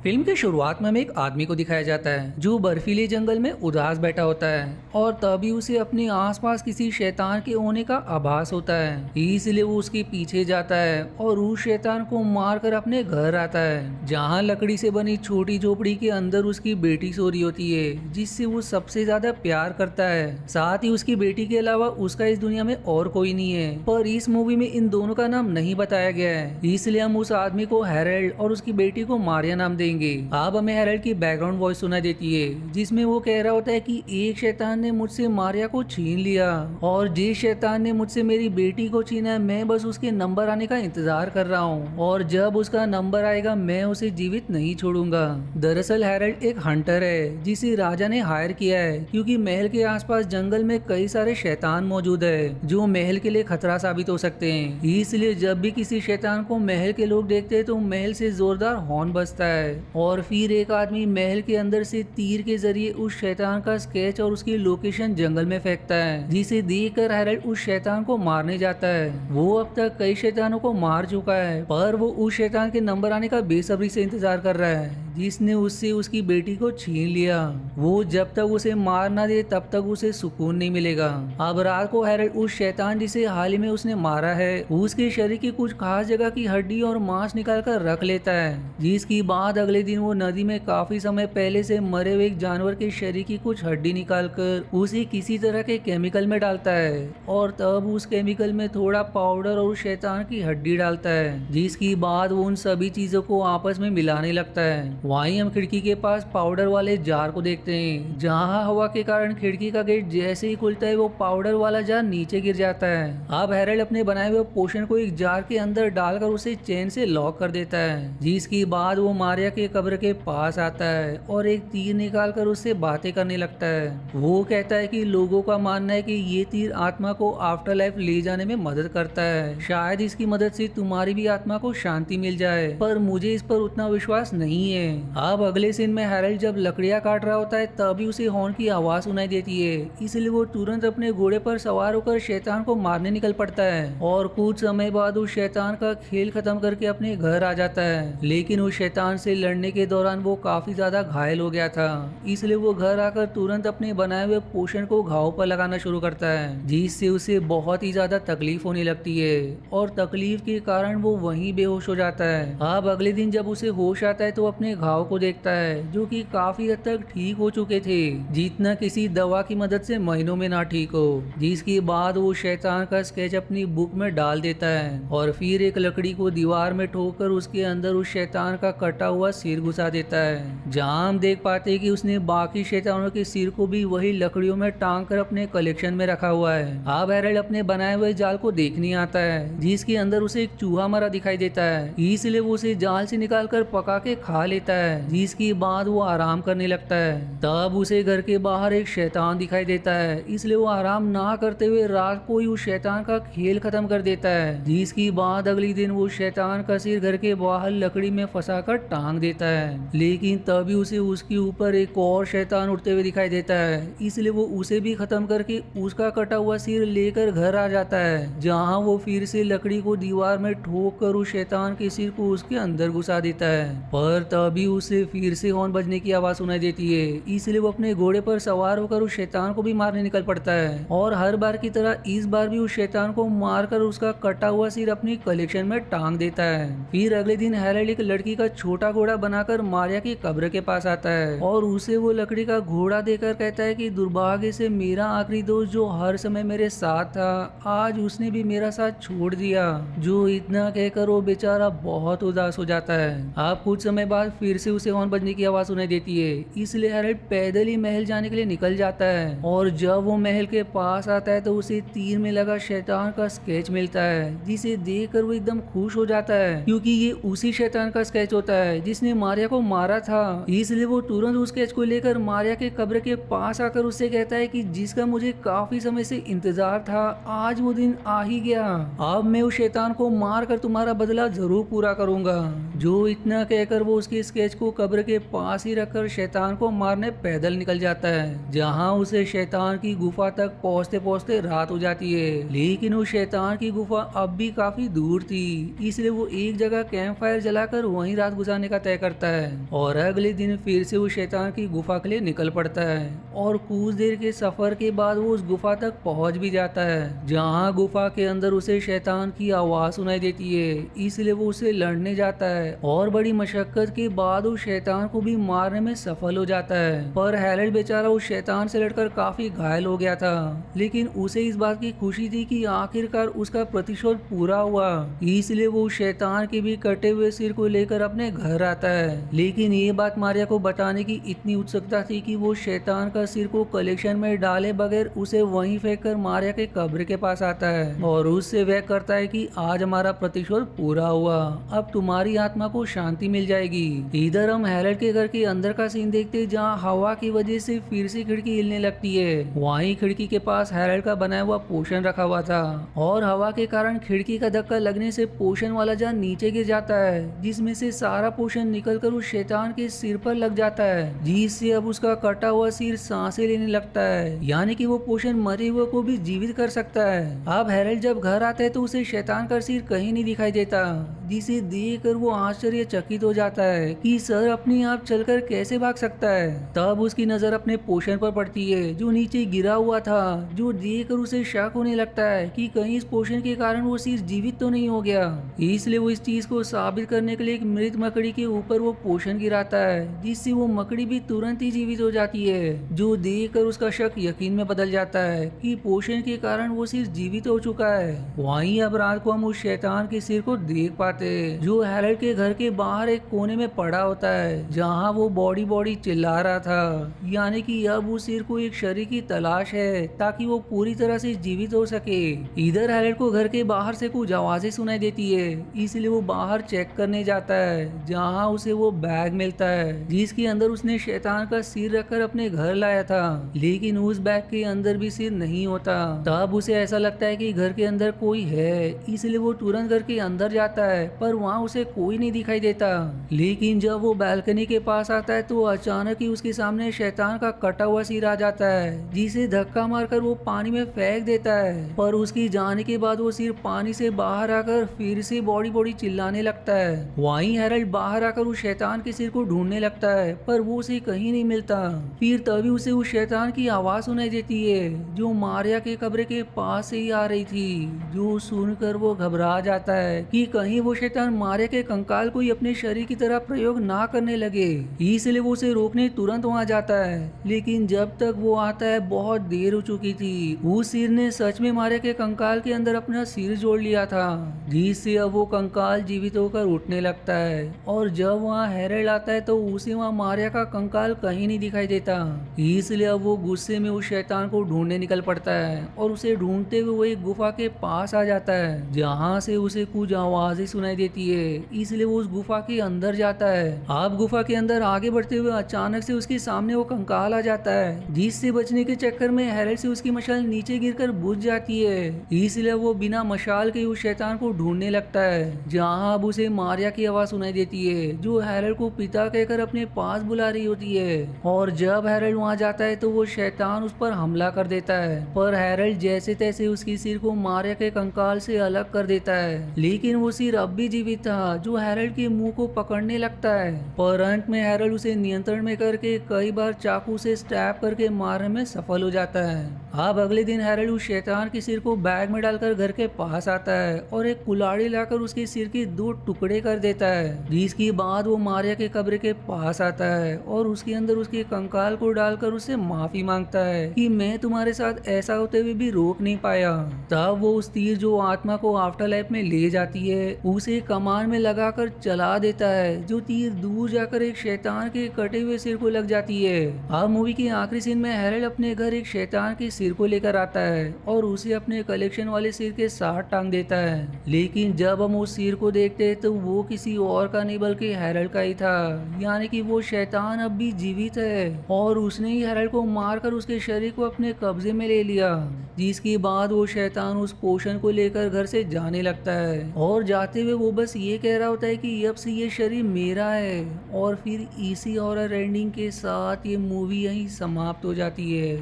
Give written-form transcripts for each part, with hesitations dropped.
Film की शुरुआत में हमें एक आदमी को दिखाया जाता है जो बर्फीले जंगल में उदास बैठा होता है और तभी उसे अपने आसपास किसी शैतान के होने का आभास होता है। इसलिए वो उसके पीछे जाता है और उस शैतान को मारकर अपने घर आता है, जहाँ लकड़ी से बनी छोटी झोपड़ी के अंदर उसकी बेटी सो रही होती है, जिससे वो सबसे ज्यादा प्यार करता है। साथ ही उसकी बेटी के अलावा उसका इस दुनिया में और कोई नहीं है, पर इस मूवी में इन दोनों का नाम नहीं बताया गया है, इसलिए हम उस आदमी को हैरल्ड और उसकी बेटी को मारिया नाम देंगे। अब हमें हैरल्ड की बैकग्राउंड वॉइस सुनाई देती है, जिसमें वो कह रहा होता है कि एक शैतान ने मुझसे मारिया को छीन लिया और जिस शैतान ने मुझसे मेरी बेटी को छीना है, मैं बस उसके नंबर आने का इंतजार कर रहा हूँ और जब उसका नंबर आएगा मैं उसे जीवित नहीं छोड़ूंगा। दरअसल हैरल्ड एक हंटर है जिसे राजा ने हायर किया है, क्योंकि महल के आसपास जंगल में कई सारे शैतान मौजूद है जो महल के लिए खतरा साबित हो सकते हैं। इसलिए जब भी किसी शैतान को महल के लोग देखते हैं तो महल से जोरदार हॉर्न बजता है और फिर एक आदमी महल के अंदर से तीर के जरिए उस शैतान का स्केच और उसकी लोकेशन जंगल में फेंकता है, जिसे देखकर हैरल्ड उस शैतान को मारने जाता है। वो अब तक कई शैतानों को मार चुका है, पर वो उस शैतान के नंबर आने का बेसब्री से इंतजार कर रहा है जिसने उससे उसकी बेटी को छीन लिया। वो जब तक उसे मार ना दे तब तक उसे सुकून नहीं मिलेगा। अब रात को हैरल्ड उस शैतान जिसे हाल ही में उसने मारा है उसके शरीर की कुछ खास जगह की हड्डी और मांस निकाल कर रख लेता है, जिसकी बाद अगले दिन वो नदी में काफी समय पहले से मरे हुए एक जानवर के शरीर की कुछ हड्डी निकालकर उसे किसी तरह के केमिकल में डालता है और तब उस केमिकल में थोड़ा पाउडर और उस शैतान की हड्डी डालता है, जिसकी बाद वो उन सभी चीजों को आपस में मिलाने लगता है। वहीं हम खिड़की के पास पाउडर वाले जार को देखते हैं, जहां हवा के कारण खिड़की का गेट जैसे ही खुलता है वो पाउडर वाला जार नीचे गिर जाता है। अब हैरल्ड अपने बनाए हुए पोशन को एक जार के अंदर डालकर उसे चेन से लॉक कर देता है, जिसकी बाद वो मारिया के कब्र के पास आता है और एक तीर निकालकर उससे बातें करने लगता है। वो कहता है कि लोगों का मानना है कि ये तीर आत्मा को आफ्टर लाइफ ले जाने में मदद करता है, शायद इसकी मदद से तुम्हारी भी आत्मा को शांति मिल जाए, पर मुझे इस पर उतना विश्वास नहीं है। अब अगले सीन में हैरल्ड जब लकड़ियां काट रहा होता है तभी उसे हॉर्न की आवाज सुनाई देती है, इसलिए वो तुरंत अपने घोड़े पर सवार होकर शैतान को मारने निकल पड़ता है और कुछ समय बाद उस शैतान का खेल खत्म करके अपने घर आ जाता है। लेकिन उस शैतान से लड़ने के दौरान वो काफी ज्यादा घायल हो गया था, इसलिए वो घर आकर तुरंत अपने बनाए हुए पोषण को घाव पर लगाना शुरू करता है, जिससे उसे बहुत ही ज्यादा तकलीफ होने लगती है और तकलीफ के कारण वो वहीं बेहोश हो जाता है। अब अगले दिन जब उसे होश आता है तो अपने घाव को देखता है जो कि काफी हद तक ठीक हो चुके थे, जितना किसी दवा की मदद से महीनों में ना ठीक हो। जिसके बाद वो शैतान का स्केच अपनी बुक में डाल देता है और फिर एक लकड़ी को दीवार में ठोककर उसके अंदर उस शैतान का कटा हुआ सिर घुसा देता है, जहाँ हम देख पाते हैं कि उसने बाकी शैतानों के सिर को भी वही लकड़ियों में टांग कर अपने कलेक्शन में रखा हुआ है। अब हैरल्ड अपने बनाए हुए जाल को देखने आता है, जिसके अंदर उसे एक चूहा मरा दिखाई देता है, इसलिए वो उसे जाल से निकाल कर पका के खा लेता है, जिसके बाद वो आराम करने लगता है। तब उसे घर के बाहर एक शैतान दिखाई देता है, इसलिए वो आराम ना करते हुए रात को ही उस शैतान का खेल खत्म कर देता है, जिसकी बाद अगले दिन वो शैतान का सिर घर के बाहर लकड़ी में फंसाकर टांग देता है। लेकिन तभी उसे उसके ऊपर एक और शैतान उठते हुए दिखाई देता है, इसलिए वो उसे भी खत्म करके उसका कटा हुआ सिर लेकर घर आ जाता है, जहाँ वो फिर से लकड़ी को दीवार में ठोक कर उस शैतान के सिर को उसके अंदर घुसा देता है। पर तभी उसे फिर से हॉर्न बजने की आवाज सुनाई देती है, इसलिए वो अपने घोड़े पर सवार होकर उस शैतान को भी मारने निकल पड़ता है और हर बार की तरह इस बार भी उस शैतान को मारकर उसका कटा हुआ सिर अपनी कलेक्शन में टांग देता है। फिर अगले दिन हैरल्ड एक लड़की का छोटा घोड़ा बनाकर मारिया की कब्र के पास आता है और उसे वो लकड़ी का घोड़ा देकर कहता है कि दुर्भाग्य से मेरा आखिरी दोस्त जो हर समय मेरे साथ था, आज उसने भी मेरा साथ छोड़ दिया। जो इतना कहकर वो बेचारा बहुत उदास हो जाता है। अब कुछ समय बाद फिर से उसे हॉर्न बजने की आवाज सुनाई देती है, इसलिए हैरल्ड पैदल ही महल जाने के लिए निकल जाता है और जब वो महल के पास आता है तो उसे तीर में लगा शैतान का स्केच मिलता है, जिसे देखकर वो एकदम खुश हो जाता है, क्योंकि ये उसी शैतान का स्केच होता है जिसने मारिया को मारा था। इसलिए वो तुरंत उस स्केच को लेकर मारिया के कब्र के पास आकर उससे कहता है कि जिसका मुझे काफी समय से इंतजार था, आज वो दिन आ ही गया। अब मैं उस शैतान को मार कर तुम्हारा बदला जरूर पूरा करूंगा। जो इतना कहकर वो उसके स्केच को कब्र के पास ही रखकर शैतान को मारने पैदल निकल जाता है, जहाँ उसे शैतान की गुफा तक पहुँचते पहुँचते रात हो जाती है। लेकिन उस शैतान की गुफा अब भी काफी दूर थी, इसलिए वो एक जगह कैंप फायर जलाकर वहीं रात गुजारने का तय करता है और अगले दिन फिर से उस शैतान की गुफा के लिए निकल पड़ता है। और कुछ देर के सफर के बाद वो उस गुफा तक पहुंच भी जाता है, जहां गुफा के अंदर उसे शैतान की आवाज सुनाई देती है, इसलिए वो उसे लड़ने जाता है और बड़ी मशक्कत के बाद उस शैतान को भी मारने में सफल हो जाता है। पर हैरल्ड बेचारा उस शैतान से लड़कर काफी घायल हो गया था, लेकिन उसे इस बात की खुशी थी कि आखिरकार उसका प्रतिशोध पूरा हुआ, इसलिए वो उस शैतान के भी कटे हुए सिर को लेकर अपने घर आता है। लेकिन ये बात मारिया को बताने की इतनी उत्सुकता थी कि वो शैतान का सिर को कलेक्शन में डाले बगैर उसे वहीं फेंक कर मारिया के कब्र के पास आता है और उससे वह करता है कि आज हमारा प्रतिशोध पूरा हुआ, अब तुम्हारी आत्मा को शांति मिल जाएगी। इधर हम हैरल्ड के घर के अंदर का सीन देखते हैं, जहाँ हवा की वजह से फिर से खिड़की हिलने लगती है। वहीं खिड़की के पास हैरल्ड का बनाया हुआ पोशन रखा हुआ था और हवा के कारण खिड़की का धक्का लगने से पोशन वाला जार नीचे गिर जाता है, जिसमें से सारा पोशन निकलकर उस शैतान के सिर पर लग जाता है, जिससे अब उसका कटा हुआ सिर सांसें लेने लगता है, यानी कि वो पोशन मरे हुए को भी जीवित कर सकता है। अब हैरल्ड जब घर आता है तो उसे शैतान का सिर कहीं नहीं दिखाई देता, जिसे देखकर वो आश्चर्यचकित हो जाता है कि सर अपने आप चलकर कैसे भाग सकता है। तब उसकी नजर अपने पोशन पर पड़ती है जो नीचे गिरा हुआ था, जो देखकर उसे शक होने लगता है कि कहीं इस पोशन के कारण वो सिर जीवित तो नहीं हो गया। इसलिए वो इस चीज को साबित करने के लिए एक मृत मकड़ी के ऊपर वो पोशन गिराता है, जिससे वो मकड़ी भी तुरंत ही जीवित हो जाती है, जो देखकर उसका शक यकीन में बदल जाता है कि पोशन के कारण वो सिर जीवित हो चुका है। वहीं अब रात को हम उस शैतान के सिर को देख पाते हैं, जो हैरल्ड के घर के बाहर एक कोने में पड़ा होता है, जहाँ वो बॉडी बॉडी चिल्ला रहा था, यानी कि अब उस सिर को एक शरीर की तलाश है ताकि वो पूरी तरह से जीवित हो सके। इधर हैरल्ड को घर के बाहर से कुछ आवाजें सुनाई देती है, इसलिए वो बाहर चेक करने जाता है, जहाँ उसे वो बैग मिलता है जिसके अंदर उसने शैतान का सिर रखकर अपने घर लाया था, लेकिन उस बैग के अंदर भी सिर नहीं होता। तब उसे ऐसा लगता है कि घर के अंदर कोई है, इसलिए वो तुरंत घर के अंदर जाता है, पर वहाँ उसे कोई नहीं दिखाई देता। लेकिन जब वो बालकनी के पास आता है तो अचानक ही उसके सामने शैतान का कटा हुआ सिर आ जाता है, जिसे धक्का मारकर वो पानी में फेंक देता है। पर उसकी जाने के बाद वो सिर पानी से बाहर आकर फिर से बॉडी बॉडी चिल्लाने लगता है। वहीं हैरल्ड बाहर आकर उस शैतान के सिर को ढूंढने लगता है, पर वो उसे कहीं नहीं मिलता। फिर तभी उसे उस शैतान की आवाज सुनाई देती है, जो मारिया के कब्र के पास से ही आ रही थी, जो सुनकर वो घबरा जाता है कि कहीं वो शैतान मारिया के कंकाल को ही अपने शरीर की तरह प्रयोग ना करने लगे। इसलिए वो उसे रोकने तुरंत वहां जाता है, लेकिन जब तक वो आता है बहुत देर हो चुकी थी। उस सिर ने सच में मारिया के कंकाल के अंदर अपना सिर जोड़ लिया था, जिससे अब वो कंकाल जीवित होकर उठने लगता है। और जब वहाँ हैरल्ड आता है तो उसे वहाँ मारिया का कंकाल कहीं नहीं दिखाई देता, इसलिए अब वो गुस्से में उस शैतान को ढूंढने निकल पड़ता है और उसे ढूंढते हुए वो एक गुफा के पास आ जाता है, जहाँ से उसे कुछ आवाजें सुनाई देती है, इसलिए वो उस गुफा के अंदर जाता है। अब गुफा के अंदर आगे बढ़ते हुए अचानक से उसके सामने वो कंकाल आ जाता है, जिससे बचने के चक्कर में हैरल्ड से उसकी मशाल नीचे गिरकर बुझ जाती है। इसलिए वो बिना मशाल के उस शैतान को ढूंढने लगता है, जहाँ अब उसे मारिया की आवाज सुनाई देती है, जो हैरल्ड को पिता कहकर अपने पास बुला रही होती है। और जब हैरल्ड वहाँ जाता है तो वो शैतान उस पर हमला कर देता है, पर हैरल्ड जैसे तैसे उसकी सिर को मारिया के कंकाल से अलग कर देता है। लेकिन वो सिर अब भी जीवित था, जो हैरल्ड के मुंह को पकड़ने लगता है, पर अंत में हैरल्ड उसे नियंत्रण में करके कई बार चाकू से स्टैब करके मारने में सफल हो जाता है। अब अगले दिन हैरल्ड उस शैतान के सिर को बैग में डालकर घर के पास आता है और एक कुल्हाड़ी लाकर उसके सिर के 2 टुकड़े कर देता है, जिसके बाद वो मारिया के कब्र के पास आता है और उसके अंदर उसके कंकाल को डालकर उससे माफी मांगता है कि मैं तुम्हारे साथ ऐसा होते हुए भी रोक नहीं पाया। तब वो उस तीर जो आत्मा को आफ्टर लाइफ में ले जाती है उसे कमान में लगाकर चला देता है, जो तीर दूर जाकर एक शैतान के कटे हुए सिर को लग जाती है। अब मूवी के आखिरी सीन में हैरल्ड अपने घर एक शैतान के सिर को लेकर आता है और उसे अपने कलेक्शन वाले सिर के साथ टांग देता है। लेकिन जब हम उस सिर को देखते हैं तो वो किसी और का नहीं बल्कि हैरल्ड का ही था, यानी कि वो शैतान अब भी जीवित है और उसने ही हैरल्ड को मारकर उसके शरीर को अपने कब्जे में ले लिया। जिसके बाद वो शैतान उस पोशन को लेकर घर से जाने लगता है और जाते हुए वो बस ये कह रहा होता है कि अब से ये शरीर मेरा है और फिर इसी हॉरर एंडिंग के साथ ये मूवी यहीं समाप्त हो जाती है।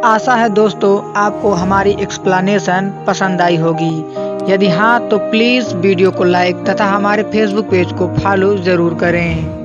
आशा है दोस्तों आपको हमारी एक्सप्लेनेशन पसंद आई होगी। यदि हाँ तो प्लीज़ वीडियो को लाइक तथा हमारे फेसबुक पेज को फॉलो ज़रूर करें।